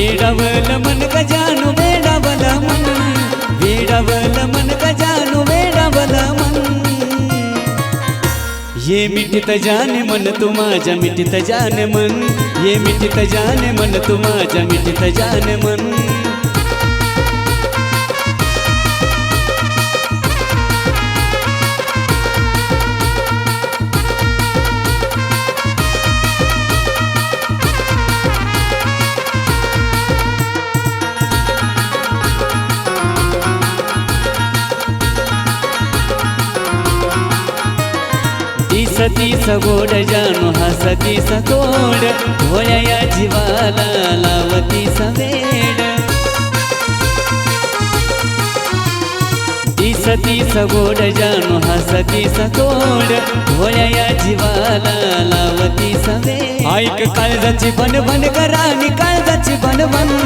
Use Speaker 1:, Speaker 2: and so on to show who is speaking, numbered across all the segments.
Speaker 1: वेडावलं मन गजानु वेडावलं मन, वेडावलं मन गजानु वेडावलं मन. ये मिठीत जाने मन तू माझ्या मिठीत जाने मन, ये मिठीत जाने मन तू माझ्या मिठीत जाने मन. दिस गोड जानू हसतीस गोड, भोळ्या या जीवाला लावतीस वेड. दिस गोड जानू हसतीस गोड, भोळ्या या जीवाला लावतीस वेड. ऐक काळजाची बनबन करानी काळजाची बनबन,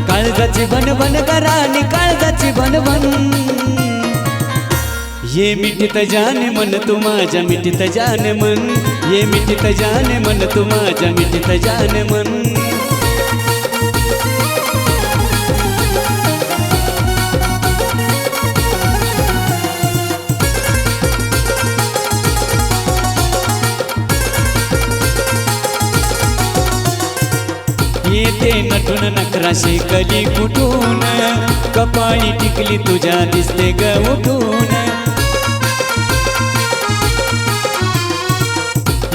Speaker 1: काळजाची बनबन करानी काळजाची बनबन. ये मिठीत जाने मन तू माझ्या मिठीत जाने मन, ये मिठीत जाने मन तू माझ्या मिठीत जाने मन. येते नटून नखरा शेकली कुठून, कपाळी टिकली तुझ्या दिसते ग उठून.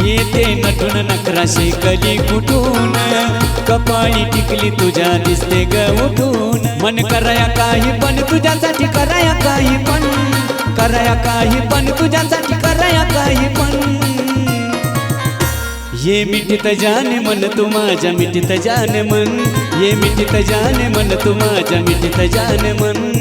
Speaker 1: येते नटून नखरा शेकली कुठून, कपाळी टिकली तुझ्या दिसते ग उठून. मन कराया काही पण तुझ्यासाठी कराया काही पण, कराया काही पण तुझ्यासाठी कराया काही पण. ये मिठीत जाने मन तू माझ्या मिठीत जाने मन, ये मिठीत जाने मन तू माझ्या मिठीत जाने मन.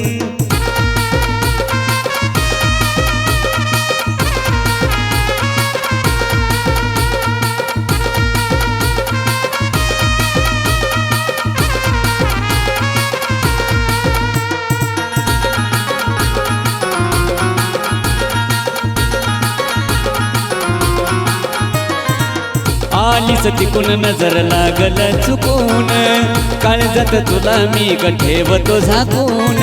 Speaker 1: आलीस तिकून नजर लागल चुकून, काळजात तुला मी ग ठेवतो झाकून.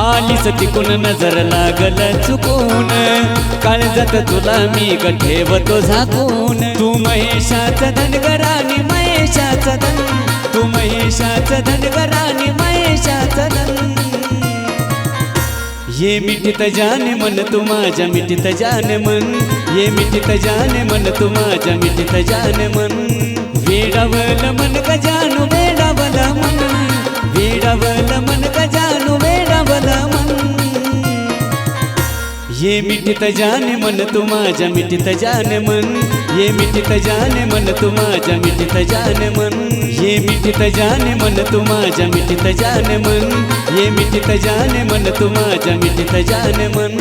Speaker 1: आलीस तिकून नजर लागल चुकून, काळजात तुला मी ग ठेवतो झाकून. तू महेशाचं धनगरानी महेशाचं धन, तू महेशाचं धनगरानी महेशाचं धन. ये मिठीत जाने मन तू माझ्या मिठीत जाने मन, ये मिठीत जाने मन तू माझ्या मिठीत जाने मन. वेडावलं मन गजानु वेडावलं मन, वेडावलं मन गजानु वेडावलं मन. ये मिठीत जाने मन तू माझ्या मिठीत जाने मन, ये मिठीत जाने मन तू माझ्या मिठीत जाने मन. ये मिठीत जाने मन तू माझ्या मिठीत जाने मन, ये मिठीत जाने मन तू माझ्या मिठीत जाने मन.